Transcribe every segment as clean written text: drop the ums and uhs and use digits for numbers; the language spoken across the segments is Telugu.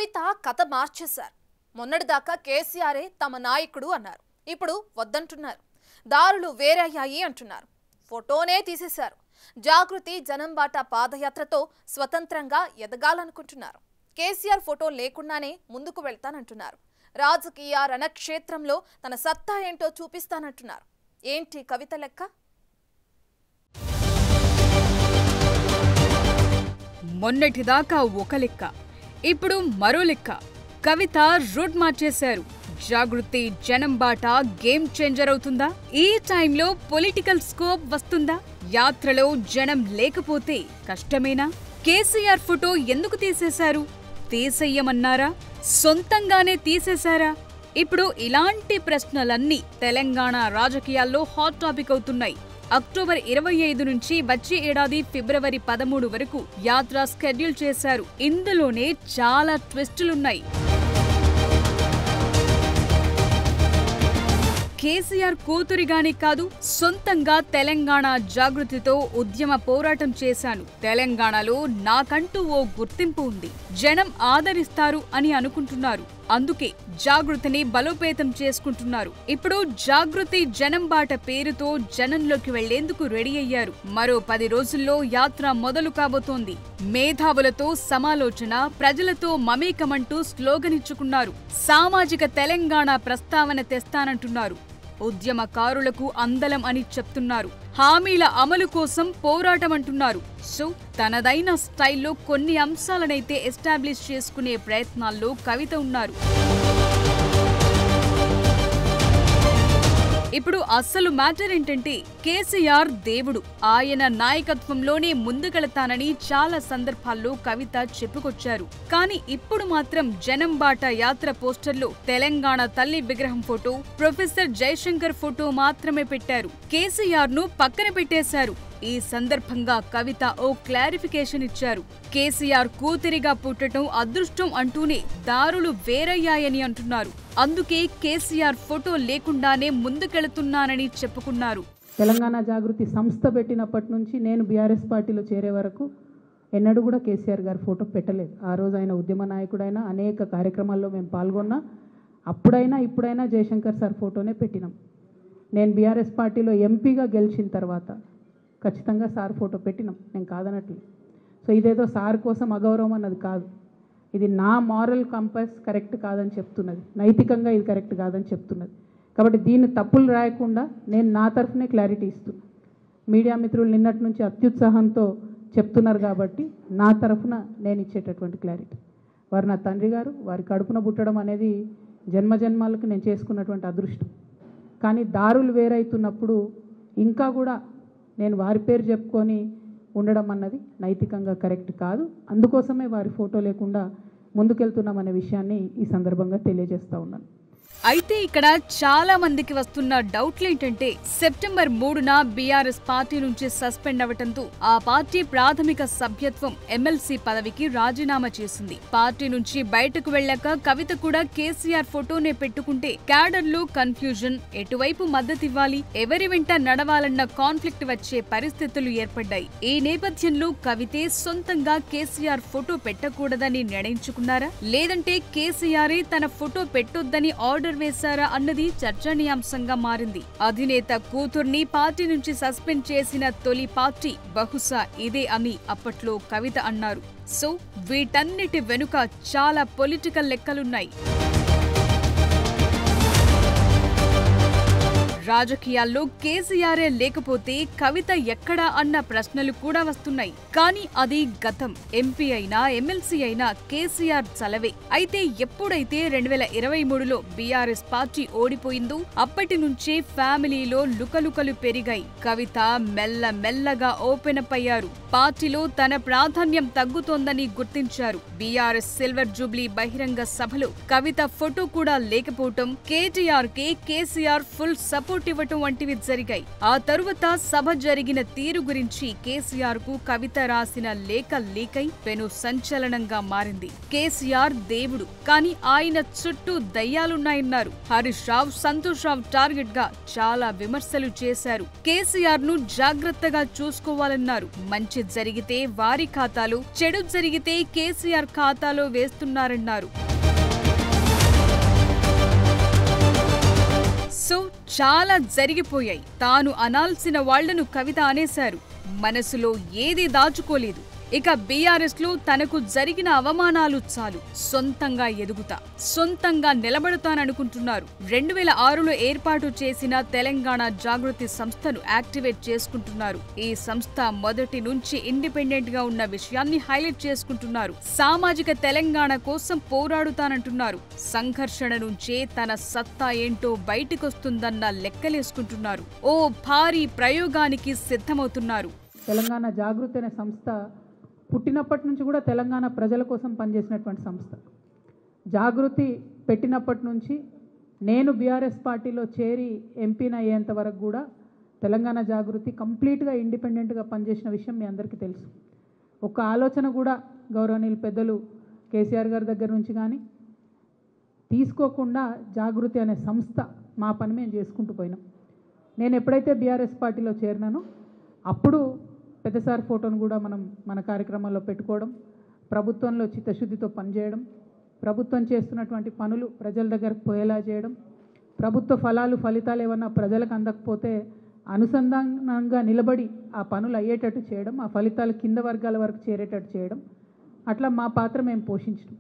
కవిత కథ మార్చేశారు. మొన్నటిదాకా కేసీఆరే తమ నాయకుడు అన్నారు. ఇప్పుడు వద్దంటున్నారు. దారులు వేరయ్యాయి అంటున్నారు. ఫోటోనే తీసేశారు. జాగృతి జనంబాట పాదయాత్రతో స్వతంత్రంగా ఎదగాలనుకుంటున్నారు. కేసీఆర్ ఫోటో లేకుండానే ముందుకు వెళ్తానంటున్నారు. రాజకీయ రణక్షేత్రంలో తన సత్తా ఏంటో చూపిస్తానంటున్నారు. ఏంటి కవిత లెక్క? మొన్నటిదాకా ఒక లెక్క, ఇప్పుడు మరో లెక్క. కవిత రూట్ మార్చేశారు. జాగృతి జనం బాట గేమ్ చేంజర్ అవుతుందా? ఈ టైంలో పొలిటికల్ స్కోప్ వస్తుందా? యాత్రలో జనం లేకపోతే కష్టమేనా? కేసీఆర్ ఫోటో ఎందుకు తీసేశారు? తీసేయమన్నారా? సొంతంగానే తీసేశారా? ఇప్పుడు ఇలాంటి ప్రశ్నలన్నీ తెలంగాణ రాజకీయాల్లో హాట్ టాపిక్ అవుతున్నాయి. అక్టోబర్ 25 నుంచి వచ్చే ఏడాది ఫిబ్రవరి 13 వరకు యాత్ర షెడ్యూల్ చేశారు. ఇందులోనే చాలా ట్విస్టులున్నాయి. కేసీఆర్ కూతురిగానే కాదు, సొంతంగా తెలంగాణ జాగృతితో ఉద్యమ పోరాటం చేశాను. తెలంగాణలో నాకంటూ ఓ గుర్తింపు ఉంది, జనం ఆదరిస్తారు అని అనుకుంటున్నారు. అందుకే జాగృతిని బలోపేతం చేసుకుంటున్నారు. ఇప్పుడు జాగృతి జనం బాట పేరుతో జనంలోకి వెళ్లేందుకు రెడీ అయ్యారు. మరో 10 రోజుల్లో యాత్ర మొదలు కాబోతోంది. మేధావులతో సమాలోచన, ప్రజలతో మమేకమంటూ స్లోగన్ ఇచ్చుకున్నారు. సామాజిక తెలంగాణ ప్రస్తావన తెస్తానంటున్నారు. ఉద్యమకారులకు అందలం అని చెప్తున్నారు. హామీల అమలు కోసం పోరాటం అంటున్నారు. సో తనదైన స్టైల్లో కొన్ని అంశాలనైతే ఎస్టాబ్లిష్ చేసుకునే ప్రయత్నాల్లో కవిత ఉన్నారు. ఇప్పుడు అస్సలు మ్యాటర్ ఏంటంటే, కేసీఆర్ దేవుడు, ఆయన నాయకత్వంలోనే ముందుకెళతానని చాలా సందర్భాల్లో కవిత చెప్పుకొచ్చారు. కానీ ఇప్పుడు మాత్రం జనం బాట యాత్ర పోస్టర్లో తెలంగాణ తల్లి విగ్రహం ఫోటో, ప్రొఫెసర్ జయశంకర్ ఫోటో మాత్రమే పెట్టారు. కేసీఆర్ ను పక్కన పెట్టేశారు. ఈ సందర్భంగా కవిత ఓ క్లారిఫికేషన్ ఇచ్చారు. కేసీఆర్ కూతురిగా పుట్టడం అదృష్టం అంటూనే దారులు వేరయ్యాయని అంటున్నారు. అందుకే కేసీఆర్ ఫోటో లేకుండానే ముందుకెళుతున్నానని చెప్పుకున్నారు. తెలంగాణ జాగృతి సంస్థ పెట్టినప్పటి నుంచి నేను బీఆర్ఎస్ పార్టీలో చేరే వరకు ఎన్నడూ కూడా కేసీఆర్ గారి ఫోటో పెట్టలేదు. ఆ రోజు ఆయన ఉద్యమ నాయకుడైనా, అనేక కార్యక్రమాల్లో మేము పాల్గొన్నా. అప్పుడైనా ఇప్పుడైనా జయశంకర్ సార్ ఫోటోనే పెట్టినాం. నేను బీఆర్ఎస్ పార్టీలో ఎంపీగా గెలిచిన తర్వాత ఖచ్చితంగా సార్ ఫోటో పెట్టినాం, నేను కాదనట్లేదు. సో ఇదేదో సార్ కోసం అగౌరవం అన్నది కాదు. ఇది నా మారల్ కంపాస్ కరెక్ట్ కాదని చెప్తున్నది, నైతికంగా ఇది కరెక్ట్ కాదని చెప్తున్నది. కాబట్టి దీన్ని తప్పులు రాయకుండా నేను నా తరఫునే క్లారిటీ ఇస్తున్నా. మీడియా మిత్రులు నిన్నటి నుంచి అత్యుత్సాహంతో చెప్తున్నారు కాబట్టి నా తరఫున నేను ఇచ్చేటటువంటి క్లారిటీ. వారు నా తండ్రి గారు, వారి కడుపున పుట్టడం అనేది జన్మజన్మాలకు నేను చేసుకున్నటువంటి అదృష్టం. కానీ దారులు వేరైతున్నప్పుడు ఇంకా కూడా నేను వారి పేరు చెప్పుకొని ఉండడం అన్నది నైతికంగా కరెక్ట్ కాదు. అందుకోసమే వారి ఫోటో లేకుండా ముందుకెళ్తున్నామనే విషయాన్ని ఈ సందర్భంగా తెలియజేస్తా ఉన్నాను. అయితే ఇక్కడ చాలా మందికి వస్తున్న డౌట్లేంటంటే, సెప్టెంబర్ 3న బీఆర్ఎస్ పార్టీ నుంచి సస్పెండ్ అవటంతో ఆ పార్టీ ప్రాథమిక సభ్యత్వం ఎమ్మెల్సీ పదవికి రాజీనామా చేసింది. పార్టీ నుంచి బయటకు వెళ్లాక కవిత కూడా కేసీఆర్ ఫోటోనే పెట్టుకుంటే క్యాడర్లో కన్ఫ్యూజన్, ఎటువైపు మద్దతివ్వాలి, ఎవరి వెంట నడవాలన్న కాన్ఫ్లిక్ట్ వచ్చే పరిస్థితులు ఏర్పడ్డాయి. ఈ నేపథ్యంలో కవితే సొంతంగా కేసీఆర్ ఫోటో పెట్టకూడదని నిర్ణయించుకున్నారా, లేదంటే కేసీఆరే తన ఫోటో పెట్టొద్దని ఆర్డర్ వేశారా అన్నది చర్చనీయాంశంగా మారింది. అధినేత కూతుర్ని పార్టీ నుంచి సస్పెండ్ చేసిన తొలి పార్టీ బహుశా ఇదే అని అప్పట్లో కవిత అన్నారు. సో వీటన్నిటి వెనుక చాలా పొలిటికల్ లెక్కలున్నాయి. రాజకీయాల్లో కేసీఆరే లేకపోతే కవిత ఎక్కడా అన్న ప్రశ్నలు కూడా వస్తున్నాయి. కానీ అది గతం. ఎంపీ అయినా ఎమ్మెల్సీ అయినా కేసీఆర్ చలవే. అయితే ఎప్పుడైతే 2023లో బీఆర్ఎస్ పార్టీ ఓడిపోయిందో అప్పటి నుంచే ఫ్యామిలీలో లుకలుకలు పెరిగాయి. కవిత మెల్లమెల్లగా ఓపెన్ అప్ అయ్యారు. పార్టీలో తన ప్రాధాన్యం తగ్గుతోందని గుర్తించారు. బీఆర్ఎస్ సిల్వర్ జూబ్లీ బహిరంగ సభలో కవిత ఫోటో కూడా లేకపోవటం, కేటీఆర్ కే కేసీఆర్ ఫుల్ సపోర్ట్ చోటివ్వటం వంటివి జరిగాయి. ఆ తరువాత సభ జరిగిన తీరు గురించి కేసీఆర్ కు కవిత రాసిన లేఖ లీకై పెను సంచలనంగా మారింది. కేసీఆర్ దేవుడు, కానీ ఆయన చుట్టూ దయ్యాలున్నాయన్నారు. హరీష్ రావు, సంతోష్ రావు టార్గెట్ గా చాలా విమర్శలు చేశారు. కేసీఆర్ ను జాగ్రత్తగా చూసుకోవాలన్నారు. మంచి జరిగితే వారి ఖాతాలో, చెడు జరిగితే కేసీఆర్ ఖాతాలో వేస్తున్నారన్నారు. సో చాలా జరిగిపోయాయి. తాను అనాల్సిన వాళ్లను కవిత అనేశారు. మనసులో ఏదీ దాచుకోలేదు. ఇక బీఆర్ఎస్ లో తనకు జరిగిన అవమానాలు చాలు, సొంతంగా ఎదుగుతా, సొంతంగా నిలబడతాననుకుంటున్నారు. 2006లో ఏర్పాటు చేసిన తెలంగాణ జాగృతి సంస్థను యాక్టివేట్ చేసుకుంటున్నారు. ఈ సంస్థ మొదటి నుంచి ఇండిపెండెంట్ గా ఉన్న విషయాన్ని హైలైట్ చేసుకుంటున్నారు. సామాజిక తెలంగాణ కోసం పోరాడుతానంటున్నారు. సంఘర్షణ నుంచే తన సత్తా ఏంటో బయటికొస్తుందన్న లెక్కలేసుకుంటున్నారు. ఓ భారీ ప్రయోగానికి సిద్ధమవుతున్నారు. తెలంగాణ జాగృతి అనే సంస్థ పుట్టినప్పటి నుంచి కూడా తెలంగాణ ప్రజల కోసం పనిచేసినటువంటి సంస్థ. జాగృతి పెట్టినప్పటి నుంచి నేను బీఆర్ఎస్ పార్టీలో చేరి ఎంపీని అయ్యేంత వరకు కూడా తెలంగాణ జాగృతి కంప్లీట్గా ఇండిపెండెంట్గా పనిచేసిన విషయం మీ అందరికీ తెలుసు. ఒక ఆలోచన కూడా గౌరవనీయులు పెద్దలు కేసీఆర్ గారి దగ్గర నుంచి కానీ తీసుకోకుండా జాగృతి అనే సంస్థ మా పని మేము చేసుకుంటూ పోయినాం. నేను ఎప్పుడైతే బీఆర్ఎస్ పార్టీలో చేరినానో అప్పుడు పెద్దసారి ఫోటోను కూడా మనం మన కార్యక్రమాల్లో పెట్టుకోవడం, ప్రభుత్వంలో చిత్తశుద్ధితో పనిచేయడం, ప్రభుత్వం చేస్తున్నటువంటి పనులు ప్రజల దగ్గరకు పోయేలా చేయడం, ప్రభుత్వ ఫలితాలు ఏమన్నా ప్రజలకు అందకపోతే అనుసంధానంగా నిలబడి ఆ పనులు అయ్యేటట్టు చేయడం, ఆ ఫలితాలు కింద వర్గాల వరకు చేరేటట్టు చేయడం, అట్లా మా పాత్ర మేము పోషించడం.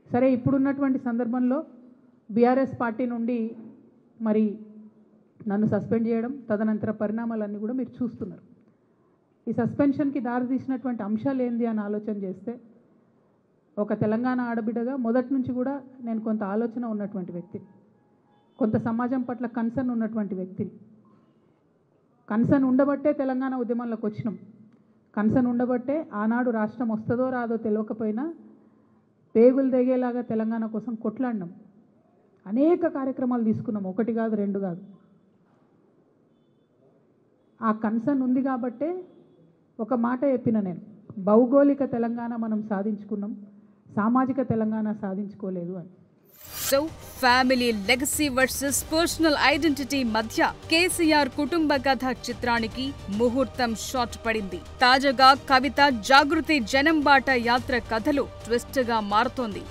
సరే, ఇప్పుడున్నటువంటి సందర్భంలో బీఆర్ఎస్ పార్టీ నుండి మరి నన్ను సస్పెండ్ చేయడం, తదనంతర పరిణామాలన్నీ కూడా మీరు చూస్తున్నారు. ఈ సస్పెన్షన్కి దారితీసినటువంటి అంశాలు ఏంది అని ఆలోచన చేస్తే, ఒక తెలంగాణ ఆడబిడ్డగా మొదటి నుంచి కూడా నేను కొంత ఆలోచన ఉన్నటువంటి వ్యక్తిని, కొంత సమాజం పట్ల కన్సర్న్ ఉన్నటువంటి వ్యక్తిని. కన్సర్న్ ఉండబట్టే తెలంగాణ ఉద్యమంలోకి వచ్చినాం. కన్సర్న్ ఉండబట్టే ఆనాడు రాష్ట్రం వస్తుందో రాదో తెలియకపోయినా పేగులు తెగేలాగా తెలంగాణ కోసం కొట్లాడినాం. అనేక కార్యక్రమాలు తీసుకున్నాం, ఒకటి కాదు రెండు కాదు. ఆ కన్సర్న్ ఉంది కాబట్టే ఒక మాట చెప్పిన నేను, భౌగోళిక తెలంగాణ మనం సాధించుకున్నాం, సామాజిక తెలంగాణ సాధించుకోలేదు అని. So family legacy versus personal identity మధ్య కేసీఆర్ కుటుంబ కథ చిత్రానికి ముహూర్తం షాట్ పడింది. తాజాగా కవిత జాగృతి జనంబాట యాత్ర కథలో ట్విస్ట్ గా మారుతోంది.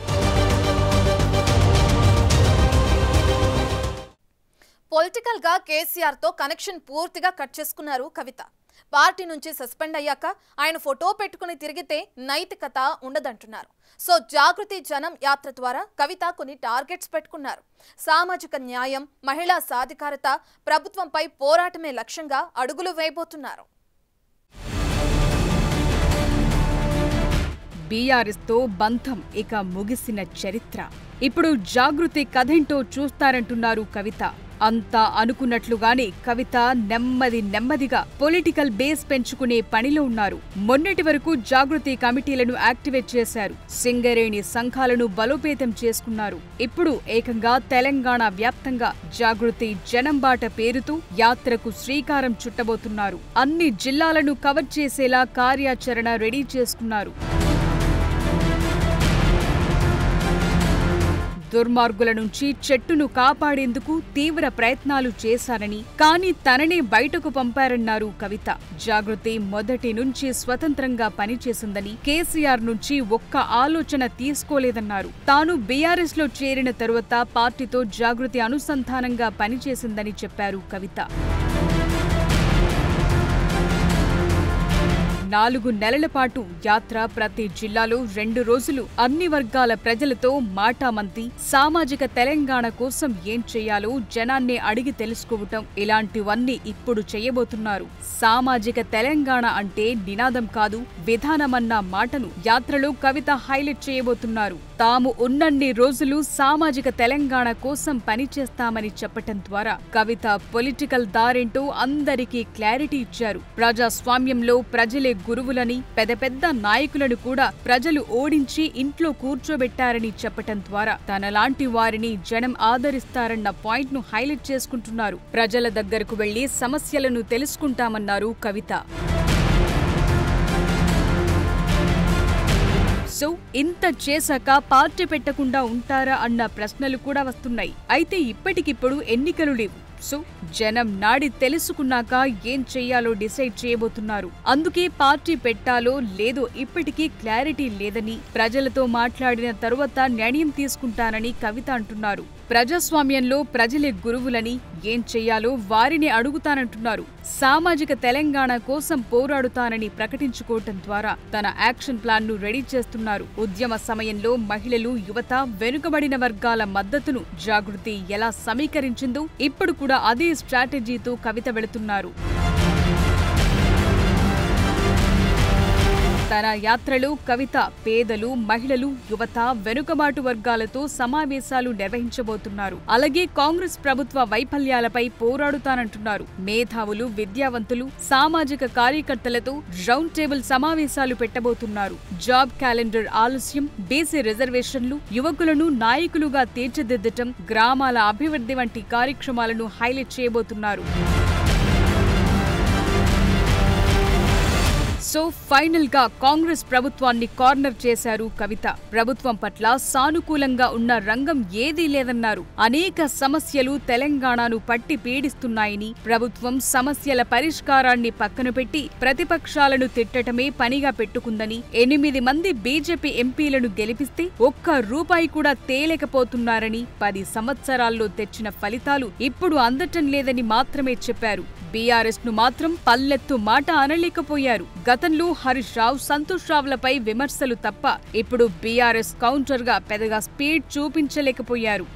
పొలిటికల్ గా కేసీఆర్ తో కనెక్షన్ పూర్తిగా కట్ చేసుకున్నారు కవిత. పార్టీ నుంచి సస్పెండ్ అయ్యాక ఆయన ఫోటో పెట్టుకుని తిరిగితే నైతికత ఉండదంటున్నారు. సో జాగృతి జనం యాత్ర ద్వారా కవిత కొన్ని టార్గెట్స్ పెట్టుకున్నారు. సామాజిక న్యాయం, మహిళా సాధికారత, ప్రభుత్వంపై పోరాటమే లక్ష్యంగా అడుగులు వేయబోతున్నారు. బీఆర్ఎస్ తో బంధం ఇక ముగిసిన చరిత్ర. ఇప్పుడు జాగృతి కథేంటో చూస్తారంటున్నారు కవిత. అంతా అనుకున్నట్లుగానే కవిత నెమ్మదిగా పొలిటికల్ బేస్ పెంచుకునే పనిలో ఉన్నారు. మొన్నటి వరకు జాగృతి కమిటీలను యాక్టివేట్ చేశారు. సింగరేణి సంఘాలను బలోపేతం చేసుకున్నారు. ఇప్పుడు ఏకంగా తెలంగాణ వ్యాప్తంగా జాగృతి జనంబాట పేరుతో యాత్రకు శ్రీకారం చుట్టబోతున్నారు. అన్ని జిల్లాలను కవర్ చేసేలా కార్యాచరణ రెడీ చేసుకున్నారు. దుర్మార్గుల నుంచి చెట్టును కాపాడేందుకు తీవ్ర ప్రయత్నాలు చేశారని, కానీ తననే బయటకు పంపారన్నారు కవిత. జాగృతి మొదటి నుంచి స్వతంత్రంగా పనిచేసిందని, కేసీఆర్ నుంచి ఒక్క ఆలోచన తీసుకోలేదన్నారు. తాను బీఆర్ఎస్ లో చేరిన తరువాత పార్టీతో జాగృతి అనుసంధానంగా పనిచేసిందని చెప్పారు కవిత. 4 నెలల పాటు యాత్ర ప్రతి జిల్లాలో 2 రోజులు అన్ని వర్గాల ప్రజలతో మాటామంతి, సామాజిక తెలంగాణ కోసం ఏం చేయాలో జనాన్నే అడిగి తెలుసుకోవటం, ఇలాంటివన్నీ ఇప్పుడు చేయబోతున్నారు. సామాజిక తెలంగాణ అంటే నినాదం కాదు, విధానమన్న మాటను యాత్రలో కవిత హైలైట్ చేయబోతున్నారు. తాము ఉన్నన్ని రోజులు సామాజిక తెలంగాణ కోసం పనిచేస్తామని చెప్పటం ద్వారా కవిత పొలిటికల్ దారేంటో అందరికీ క్లారిటీ ఇచ్చారు. ప్రజాస్వామ్యంలో ప్రజలే గురువులని పెద్ద పెద్ద నాయకులను కూడా ప్రజలు ఓడించి ఇంట్లో కూర్చోబెట్టారని చెప్పటం ద్వారా తనలాంటి వారిని జనం ఆదరిస్తారన్న పాయింట్ ను హైలైట్ చేసుకుంటున్నారు. ప్రజల దగ్గరకు వెళ్లి సమస్యలను తెలుసుకుంటామన్నారు కవిత. సో ఇంత చేశాక పార్టీ పెట్టకుండా ఉంటారా అన్న ప్రశ్నలు కూడా వస్తున్నాయి. అయితే ఇప్పటికిప్పుడు ఎన్నికలు లేవు. సో జనం నాడి తెలుసుకున్నాక ఏం చెయ్యాలో డిసైడ్ చేయబోతున్నారు. అందుకే పార్టీ పెట్టాలో లేదో ఇప్పటికీ క్లారిటీ లేదని, ప్రజలతో మాట్లాడిన తరువాత నిర్ణయం తీసుకుంటానని కవిత అంటున్నారు. ప్రజాస్వామ్యంలో ప్రజలే గురువులని, ఏం చెయ్యాలో వారిని అడుగుతానంటున్నారు. సామాజిక తెలంగాణ కోసం పోరాడుతానని ప్రకటించుకోవటం ద్వారా తన యాక్షన్ ప్లాన్ ను రెడీ చేస్తున్నారు. ఉద్యమ సమయంలో మహిళలు, యువత, వెనుకబడిన వర్గాల మద్దతును జాగృతి ఎలా సమీకరించిందో ఇప్పుడు కూడా అదే స్ట్రాటజీతో కవిత వెళుతున్నారు. తన యాత్రలో కవిత పేదలు, మహిళలు, యువత, వెనుకబాటు వర్గాలతో సమావేశాలు నిర్వహించబోతున్నారు. అలాగే కాంగ్రెస్ ప్రభుత్వ వైఫల్యాలపై పోరాడుతానంటున్నారు. మేధావులు, విద్యావంతులు, సామాజిక కార్యకర్తలతో రౌండ్ టేబుల్ సమావేశాలు పెట్టబోతున్నారు. జాబ్ క్యాలెండర్ ఆలస్యం, బీసీ రిజర్వేషన్లు, యువకులను నాయకులుగా తీర్చిదిద్దటం, గ్రామాల అభివృద్ధి వంటి కార్యక్రమాలను హైలైట్ చేయబోతున్నారు. సో ఫైనల్ గా కాంగ్రెస్ ప్రభుత్వాన్ని కార్నర్ చేశారు కవిత. ప్రభుత్వం పట్ల సానుకూలంగా ఉన్న రంగం ఏదీ లేదన్నారు. అనేక సమస్యలు తెలంగాణను పట్టి పీడిస్తున్నాయని, ప్రభుత్వం సమస్యల పరిష్కారాన్ని పక్కన పెట్టి ప్రతిపక్షాలను తిట్టటమే పనిగా పెట్టుకుందని, 8 మంది బీజేపీ ఎంపీలను గెలిపిస్తే ఒక్క రూపాయి కూడా తేలేకపోతున్నారని, 10 సంవత్సరాల్లో తెచ్చిన ఫలితాలు ఇప్పుడు అందటం లేదని మాత్రమే చెప్పారు. బీఆర్ఎస్ ను మాత్రం పల్లెత్తు మాట అనలేకపోయారు. గతంలో హరీష్ రావు, సంతోష్ రావులపై విమర్శలు తప్ప ఇప్పుడు బీఆర్ఎస్ కౌంటర్ గా పెద్దగా స్పీడ్ చూపించలేకపోయారు.